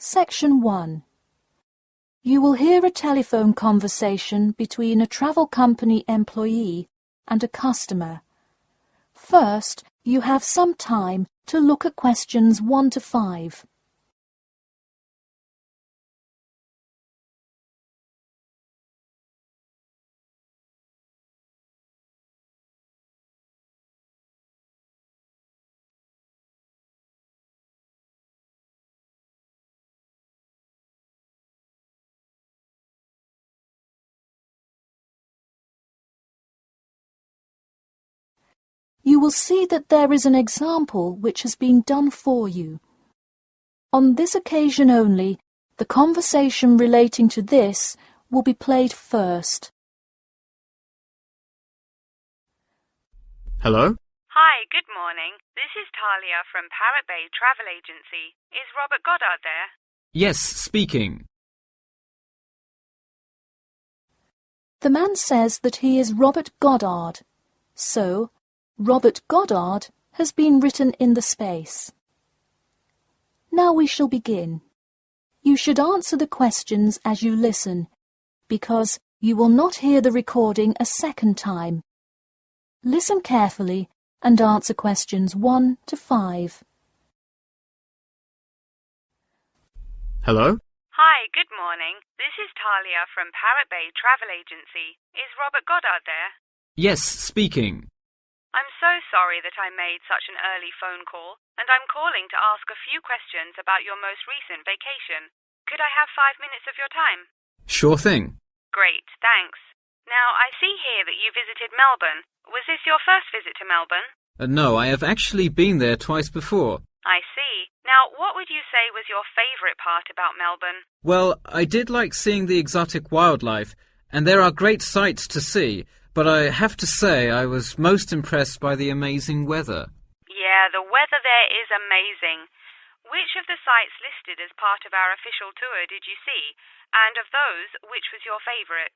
Section 1. You will hear a telephone conversation between a travel company employee and a customer. First, you have some time to look at questions 1 to 5. You will see that there is an example which has been done for you. On this occasion only, the conversation relating to this will be played first. Hello? Hi, good morning. This is Talia from Parrot Bay Travel Agency. Is Robert Goddard there? Yes, speaking. The man says that he is Robert Goddard, so Robert Goddard has been written in the space. Now we shall begin. You should answer the questions as you listen, because you will not hear the recording a second time. Listen carefully and answer questions 1 to 5. Hello? Hi, good morning. This is Talia from Parrot Bay Travel Agency. Is Robert Goddard there? Yes, speaking. I'm so sorry that I made such an early phone call, and I'm calling to ask a few questions about your most recent vacation. Could I have 5 minutes of your time? Sure thing. Great, thanks. Now, I see here that you visited Melbourne. Was this your first visit to Melbourne? No, I have actually been there twice before. I see. Now, what would you say was your favourite part about Melbourne? Well, I did like seeing the exotic wildlife, and there are great sights to see, but I have to say I was most impressed by the amazing weather. Yeah, the weather there is amazing. Which of the sites listed as part of our official tour did you see? And of those, which was your favourite?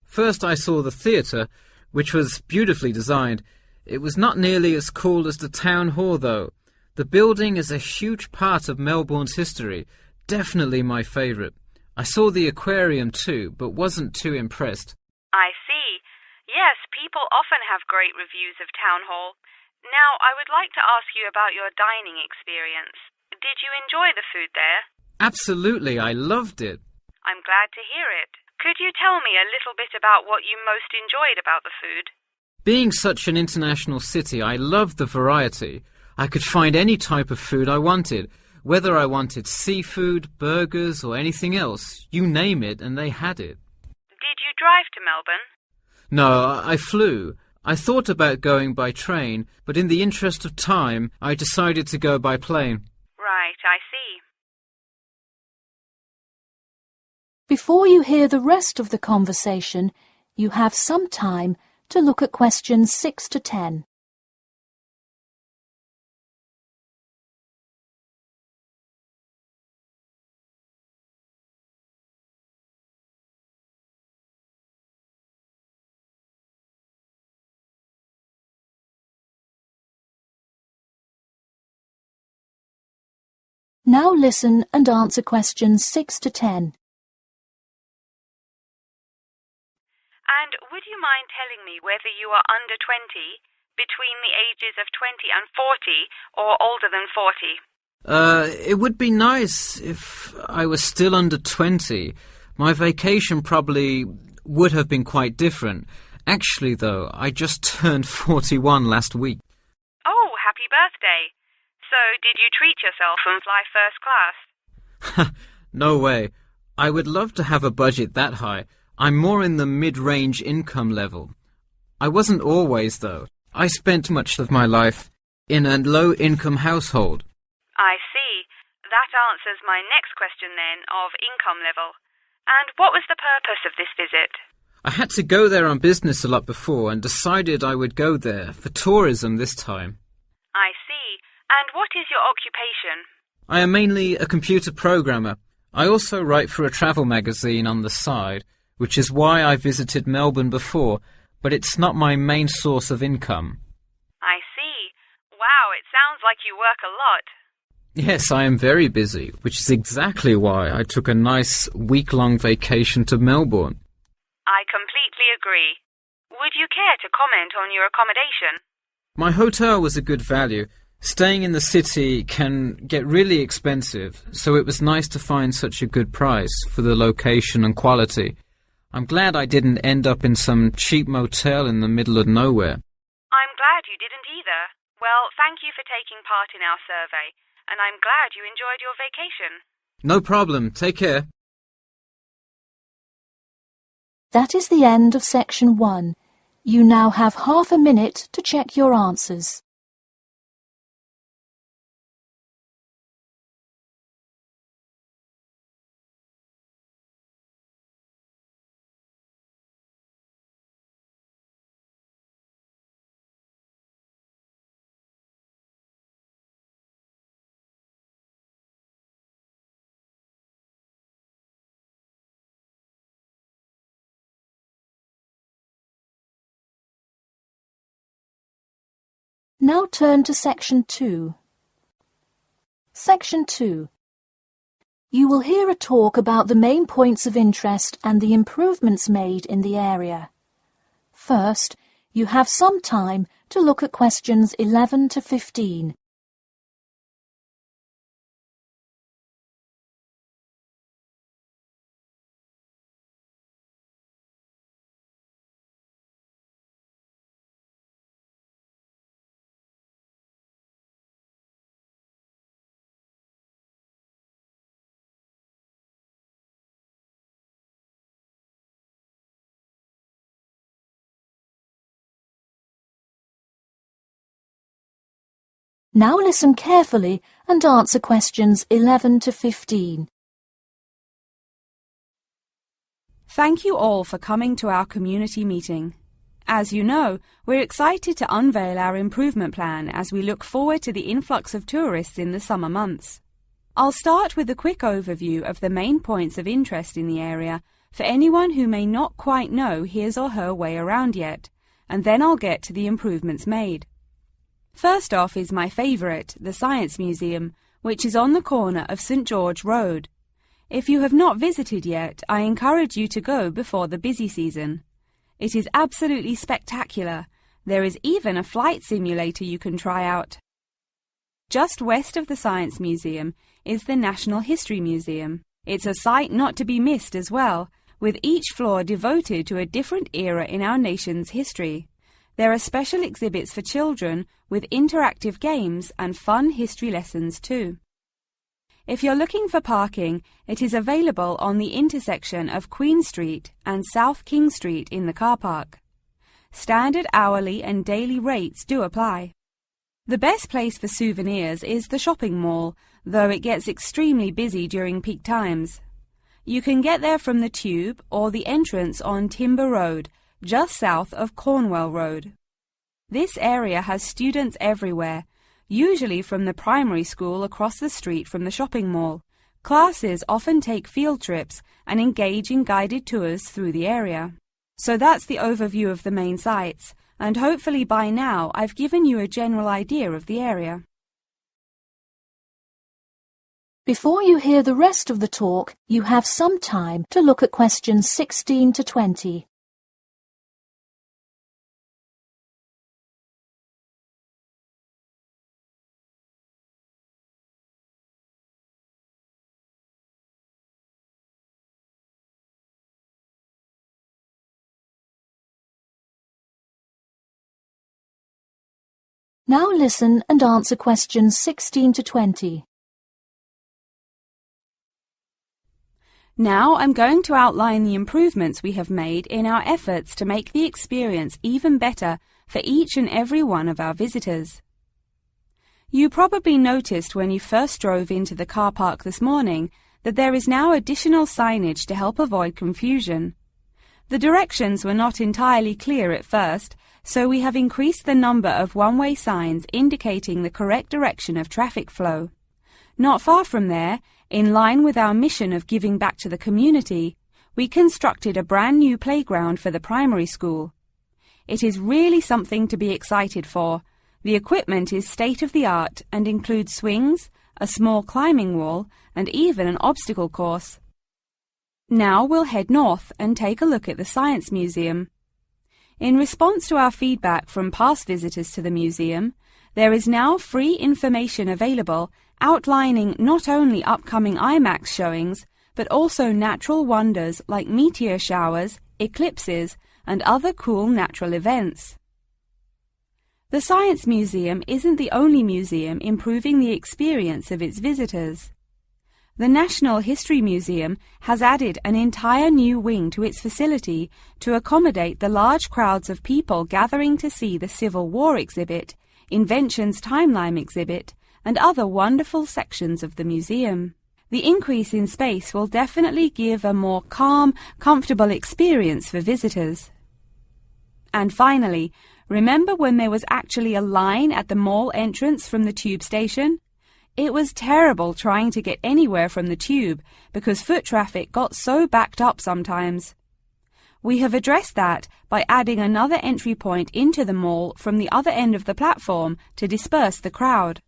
First I saw the theatre, which was beautifully designed. It was not nearly as cool as the town hall, though. The building is a huge part of Melbourne's history. Definitely my favourite. I saw the aquarium too, but wasn't too impressed. I see. Yes, people often have great reviews of Town Hall. Now, I would like to ask you about your dining experience. Did you enjoy the food there? Absolutely, I loved it. I'm glad to hear it. Could you tell me a little bit about what you most enjoyed about the food? Being such an international city, I loved the variety. I could find any type of food I wanted, whether I wanted seafood, burgers, or anything else. You name it, and they had it. Did you drive to Melbourne? No, I flew. I thought about going by train, but in the interest of time, I decided to go by plane. Right, I see. Before you hear the rest of the conversation, you have some time to look at questions 6 to 10. Now listen and answer questions 6 to 10. And would you mind telling me whether you are under 20, between the ages of 20 and 40, or older than 40? It would be nice if I was still under 20. My vacation probably would have been quite different. Actually, though, I just turned 41 last week. Oh, happy birthday. So, did you treat yourself and fly first class? No way. I would love to have a budget that high. I'm more in the mid-range income level. I wasn't always, though. I spent much of my life in a low-income household. I see. That answers my next question then, of income level. And what was the purpose of this visit? I had to go there on business a lot before and decided I would go there for tourism this time. I see. And what is your occupation? I am mainly a computer programmer. I also write for a travel magazine on the side, which is why I visited Melbourne before, but it's not my main source of income. I see. Wow, it sounds like you work a lot. Yes, I am very busy, which is exactly why I took a nice week-long vacation to Melbourne. I completely agree. Would you care to comment on your accommodation? My hotel was a good value. Staying in the city can get really expensive, so it was nice to find such a good price for the location and quality. I'm glad I didn't end up in some cheap motel in the middle of nowhere. I'm glad you didn't either. Well, thank you for taking part in our survey, and I'm glad you enjoyed your vacation. No problem. Take care. That is the end of section 1. You now have half a minute to check your answers. Now turn to section 2. Section 2. You will hear a talk about the main points of interest and the improvements made in the area. First, you have some time to look at questions 11 to 15. Now listen carefully and answer questions 11 to 15. Thank you all for coming to our community meeting. As you know, we're excited to unveil our improvement plan as we look forward to the influx of tourists in the summer months. I'll start with a quick overview of the main points of interest in the area for anyone who may not quite know his or her way around yet, and then I'll get to the improvements made. First off is my favourite, the Science Museum, which is on the corner of St George Road. If you have not visited yet, I encourage you to go before the busy season. It is absolutely spectacular. There is even a flight simulator you can try out. Just west of the Science Museum is the National History Museum. It's a sight not to be missed as well, with each floor devoted to a different era in our nation's history. There are special exhibits for children with interactive games and fun history lessons too. If you're looking for parking, it is available on the intersection of Queen Street and South King Street in the car park. Standard hourly and daily rates do apply. The best place for souvenirs is the shopping mall, though it gets extremely busy during peak times. You can get there from the Tube or the entrance on Timber Road, just south of Cornwall Road. This area has students everywhere, usually from the primary school across the street from the shopping mall. Classes often take field trips and engage in guided tours through the area. So that's the overview of the main sites, and hopefully by now I've given you a general idea of the area. Before you hear the rest of the talk, you have some time to look at questions 16 to 20. Now listen and answer questions 16 to 20. Now I'm going to outline the improvements we have made in our efforts to make the experience even better for each and every one of our visitors. You probably noticed when you first drove into the car park this morning that there is now additional signage to help avoid confusion. The directions were not entirely clear at first, so we have increased the number of one-way signs indicating the correct direction of traffic flow. Not far from there, in line with our mission of giving back to the community, we constructed a brand new playground for the primary school. It is really something to be excited for. The equipment is state-of-the-art and includes swings, a small climbing wall, and even an obstacle course. Now we'll head north and take a look at the Science Museum. In response to our feedback from past visitors to the museum, there is now free information available outlining not only upcoming IMAX showings, but also natural wonders like meteor showers, eclipses, and other cool natural events. The Science Museum isn't the only museum improving the experience of its visitors. The National History Museum has added an entire new wing to its facility to accommodate the large crowds of people gathering to see the Civil War exhibit, Inventions Timeline exhibit, and other wonderful sections of the museum. The increase in space will definitely give a more calm, comfortable experience for visitors. And finally, remember when there was actually a line at the mall entrance from the tube station? It was terrible trying to get anywhere from the tube because foot traffic got so backed up sometimes. We have addressed that by adding another entry point into the mall from the other end of the platform to disperse the crowd.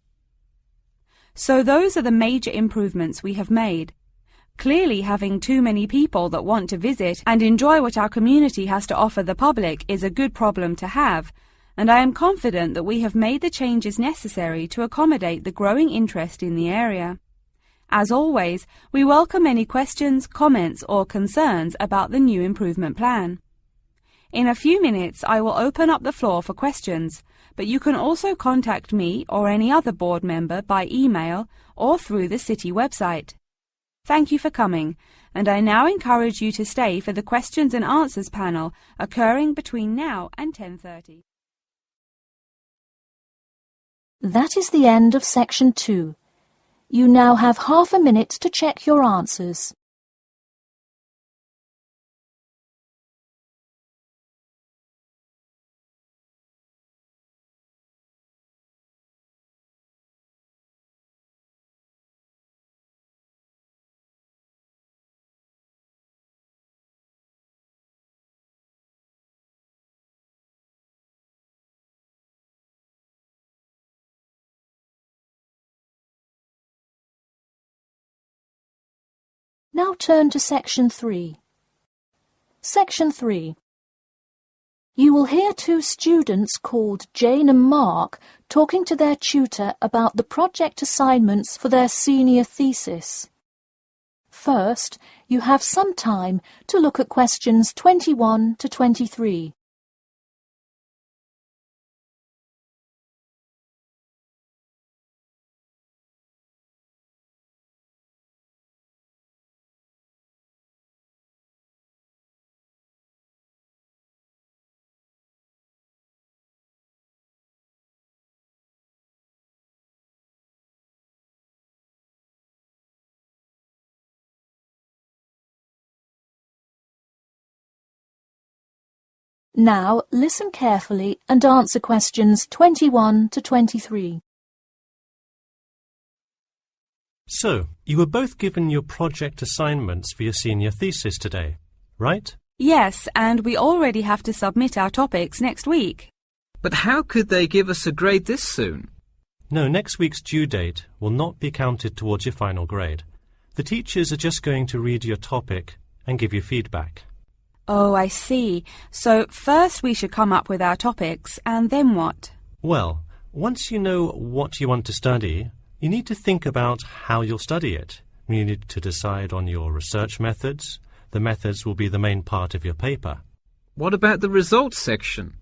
So those are the major improvements we have made. Clearly, having too many people that want to visit and enjoy what our community has to offer the public is a good problem to have, and I am confident that we have made the changes necessary to accommodate the growing interest in the area. As always, we welcome any questions, comments, or concerns about the new improvement plan. In a few minutes, I will open up the floor for questions, but you can also contact me or any other board member by email or through the city website. Thank you for coming, and I now encourage you to stay for the questions and answers panel occurring between now and 10:30. That is the end of section 2. You now have half a minute to check your answers. Now turn to section 3. Section 3. You will hear two students called Jane and Mark talking to their tutor about the project assignments for their senior thesis. First, you have some time to look at questions 21 to 23. Now listen carefully and answer questions 21 to 23. So, you were both given your project assignments for your senior thesis today, right? Yes, and we already have to submit our topics next week. But how could they give us a grade this soon? No, next week's due date will not be counted towards your final grade. The teachers are just going to read your topic and give you feedback. Oh, I see. So first we should come up with our topics, and then what? Well, once you know what you want to study, you need to think about how you'll study it. You need to decide on your research methods. The methods will be the main part of your paper. What about the results section?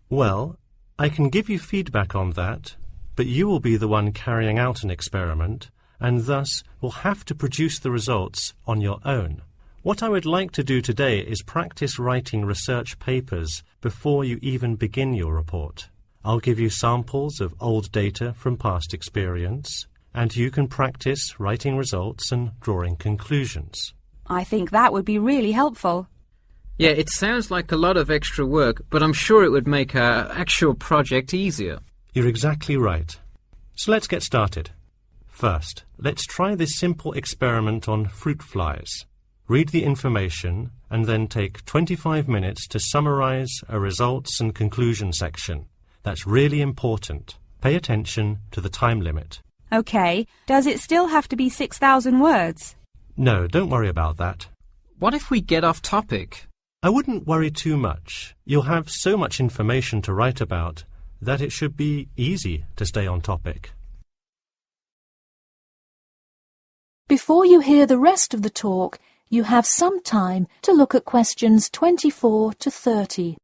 Well, I can give you feedback on that, but you will be the one carrying out an experiment, and thus will have to produce the results on your own. What I would like to do today is practice writing research papers before you even begin your report. I'll give you samples of old data from past experience, and you can practice writing results and drawing conclusions. I think that would be really helpful. Yeah, it sounds like a lot of extra work, but I'm sure it would make our actual project easier. You're exactly right. So let's get started. First, let's try this simple experiment on fruit flies. Read the information and then take 25 minutes to summarize a results and conclusion section. That's really important. Pay attention to the time limit. OK, does it still have to be 6,000 words? No, don't worry about that. What if we get off topic? I wouldn't worry too much. You'll have so much information to write about that it should be easy to stay on topic. Before you hear the rest of the talk, you have some time to look at questions 24 to 30.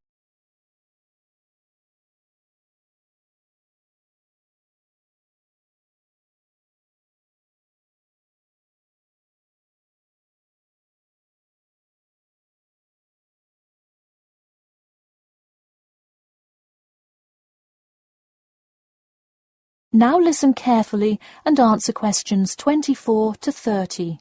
Now listen carefully and answer questions 24 to 30.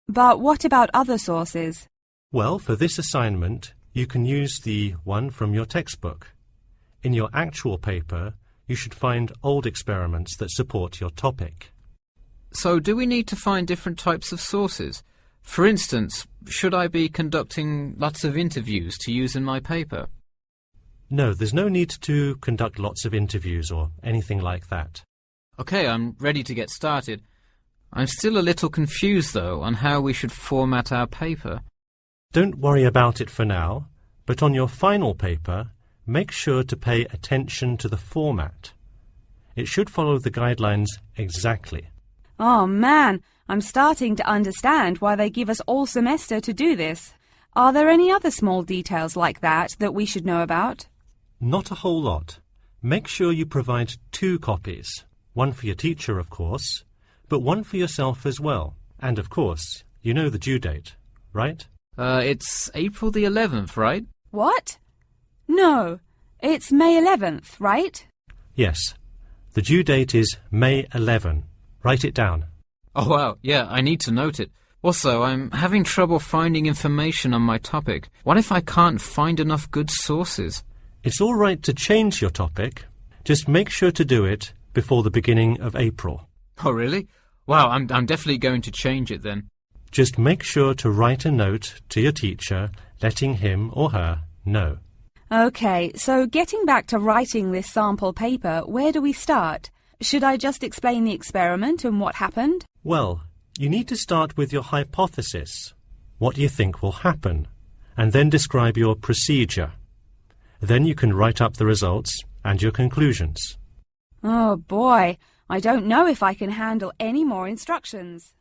But what about other sources? Well, for this assignment, you can use the one from your textbook. In your actual paper, you should find old experiments that support your topic. So do we need to find different types of sources? For instance, should I be conducting lots of interviews to use in my paper? No, there's no need to conduct lots of interviews or anything like that. OK, I'm ready to get started. I'm still a little confused, though, on how we should format our paper. Don't worry about it for now, but on your final paper, make sure to pay attention to the format. It should follow the guidelines exactly. Oh man, I'm starting to understand why they give us all semester to do this. Are there any other small details like that we should know about? Not a whole lot. Make sure you provide 2 copies. One for your teacher, of course, but one for yourself as well. And of course, you know the due date, right? It's April the 11th, right? What? No, it's May 11th, right? Yes. The due date is May 11. Write it down. Oh, wow, yeah, I need to note it. Also, I'm having trouble finding information on my topic. What if I can't find enough good sources? It's all right to change your topic. Just make sure to do it before the beginning of April. Oh, really? Wow, I'm definitely going to change it then. Just make sure to write a note to your teacher, letting him or her know. OK, so getting back to writing this sample paper, where do we start? Should I just explain the experiment and what happened? Well, you need to start with your hypothesis, what you think will happen, and then describe your procedure. Then you can write up the results and your conclusions. Oh boy, I don't know if I can handle any more instructions.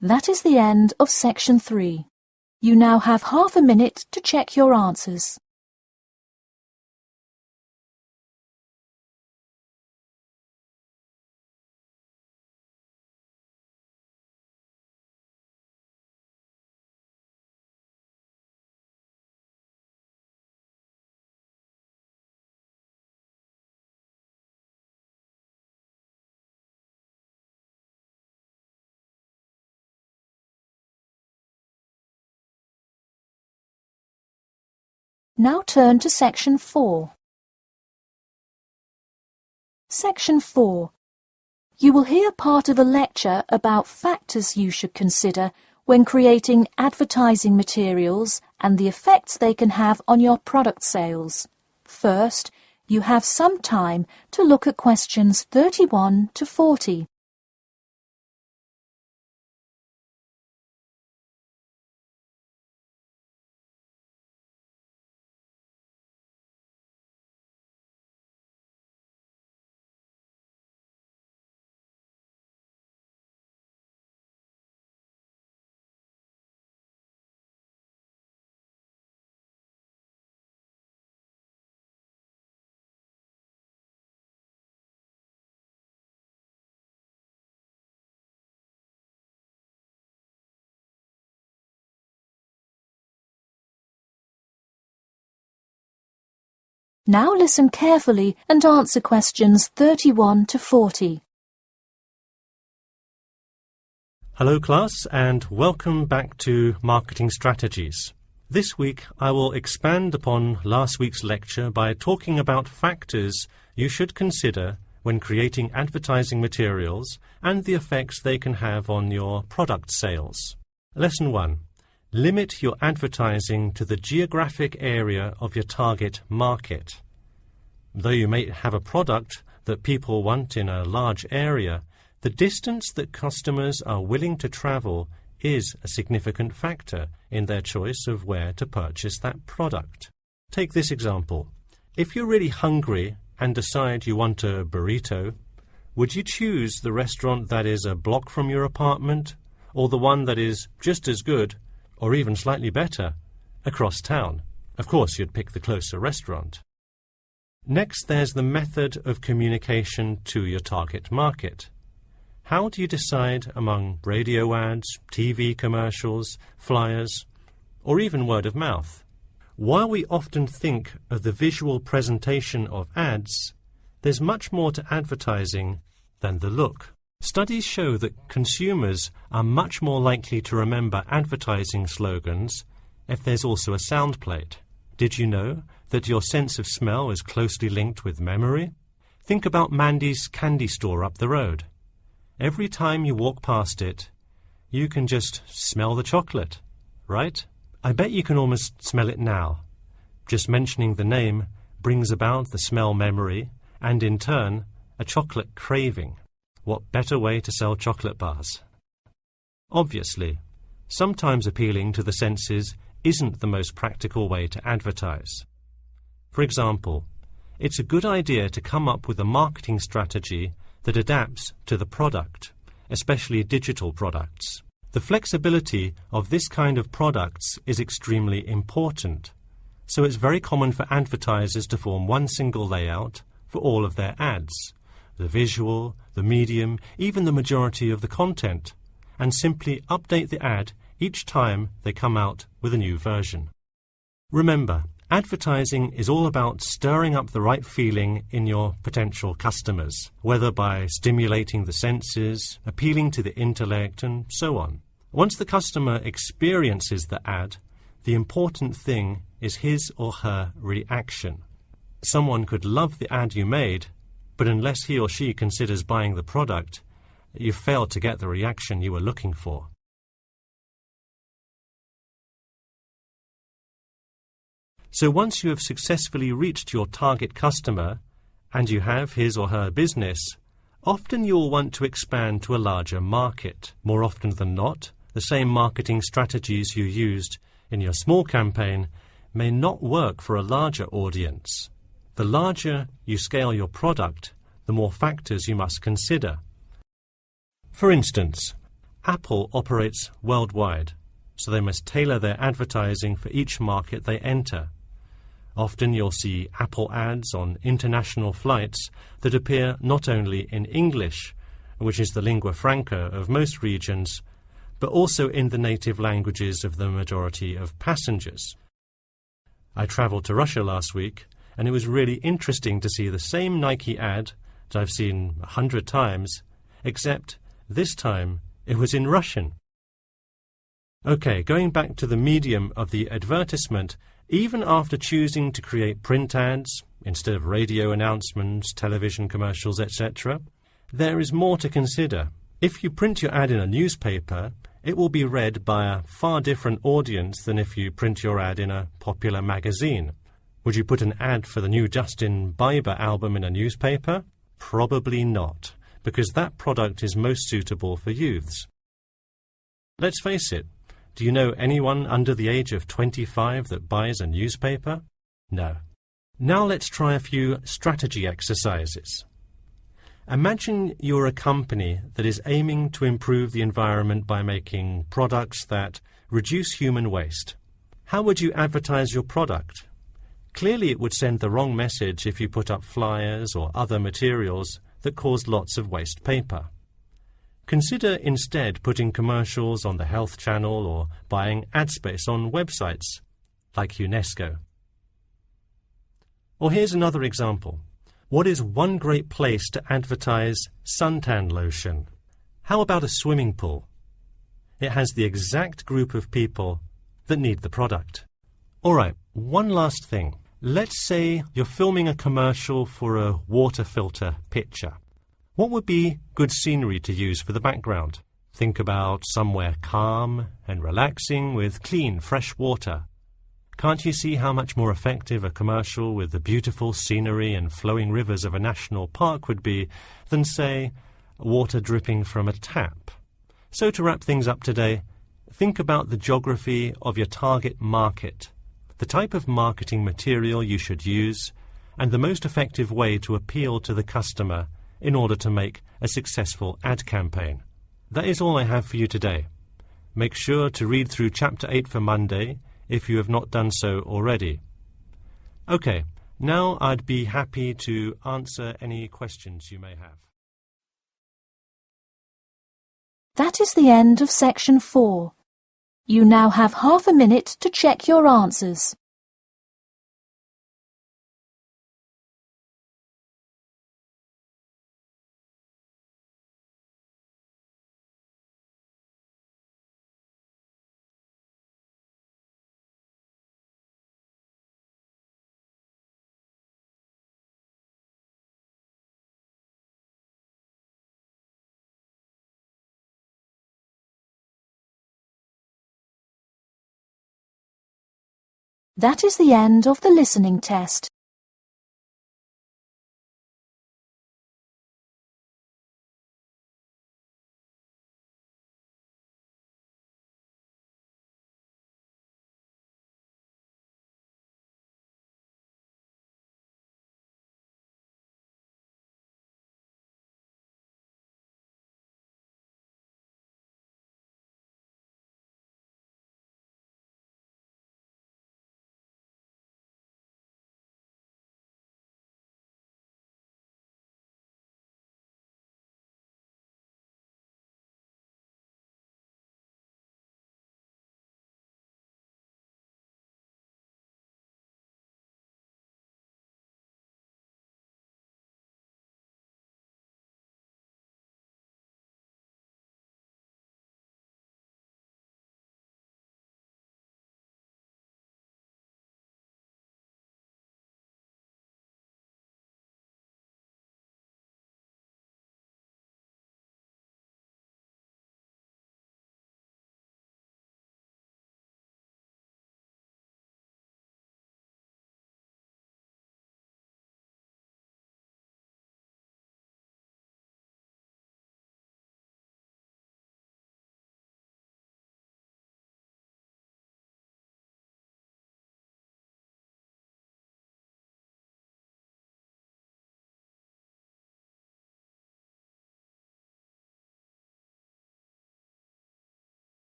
That is the end of section 3. You now have half a minute to check your answers. Now turn to section 4. Section 4. You will hear part of a lecture about factors you should consider when creating advertising materials and the effects they can have on your product sales. First, you have some time to look at questions 31 to 40. Now listen carefully and answer questions 31 to 40. Hello class, and welcome back to Marketing Strategies. This week I will expand upon last week's lecture by talking about factors you should consider when creating advertising materials and the effects they can have on your product sales. Lesson 1. Limit your advertising to the geographic area of your target market. Though you may have a product that people want in a large area, the distance that customers are willing to travel is a significant factor in their choice of where to purchase that product. Take this example. If you're really hungry and decide you want a burrito, would you choose the restaurant that is a block from your apartment, or the one that is just as good, or even slightly better, across town? Of course, you'd pick the closer restaurant. Next, there's the method of communication to your target market. How do you decide among radio ads, TV commercials, flyers, or even word of mouth? While we often think of the visual presentation of ads, there's much more to advertising than the look. Studies show that consumers are much more likely to remember advertising slogans if there's also a sound plate. Did you know that your sense of smell is closely linked with memory? Think about Mandy's candy store up the road. Every time you walk past it, you can just smell the chocolate, right? I bet you can almost smell it now. Just mentioning the name brings about the smell memory and, in turn, a chocolate craving. What better way to sell chocolate bars? Obviously, sometimes appealing to the senses isn't the most practical way to advertise. For example, it's a good idea to come up with a marketing strategy that adapts to the product, especially digital products. The flexibility of this kind of products is extremely important, so it's very common for advertisers to form one single layout for all of their ads, the visual, the medium, even the majority of the content, and simply update the ad each time they come out with a new version. Remember, advertising is all about stirring up the right feeling in your potential customers, whether by stimulating the senses, appealing to the intellect, and so on. Once the customer experiences the ad, the important thing is his or her reaction. Someone could love the ad you made, but unless he or she considers buying the product, you've failed to get the reaction you were looking for. So once you have successfully reached your target customer, and you have his or her business, often you'll want to expand to a larger market. More often than not, the same marketing strategies you used in your small campaign may not work for a larger audience. The larger you scale your product, the more factors you must consider. For instance, Apple operates worldwide, so they must tailor their advertising for each market they enter. Often you'll see Apple ads on international flights that appear not only in English, which is the lingua franca of most regions, but also in the native languages of the majority of passengers. I travelled to Russia last week, and it was really interesting to see the same Nike ad that I've seen 100 times, except this time it was in Russian. Okay, going back to the medium of the advertisement, even after choosing to create print ads instead of radio announcements, television commercials, etc., there is more to consider. If you print your ad in a newspaper, it will be read by a far different audience than if you print your ad in a popular magazine. Would you put an ad for the new Justin Bieber album in a newspaper? Probably not, because that product is most suitable for youths. Let's face it, do you know anyone under the age of 25 that buys a newspaper? No. Now let's try a few strategy exercises. Imagine you're a company that is aiming to improve the environment by making products that reduce human waste. How would you advertise your product? Clearly it would send the wrong message if you put up flyers or other materials that cause lots of waste paper. Consider instead putting commercials on the Health Channel or buying ad space on websites like UNESCO. Or here's another example. What is one great place to advertise suntan lotion? How about a swimming pool? It has the exact group of people that need the product. All right, one last thing. Let's say you're filming a commercial for a water filter pitcher. What would be good scenery to use for the background? Think about somewhere calm and relaxing with clean, fresh water. Can't you see how much more effective a commercial with the beautiful scenery and flowing rivers of a national park would be than, say, water dripping from a tap? So to wrap things up today, think about the geography of your target market, the type of marketing material you should use, and the most effective way to appeal to the customer in order to make a successful ad campaign. That is all I have for you today. Make sure to read through Chapter 8 for Monday if you have not done so already. OK, now I'd be happy to answer any questions you may have. That is the end of section 4. You now have half a minute to check your answers. That is the end of the listening test.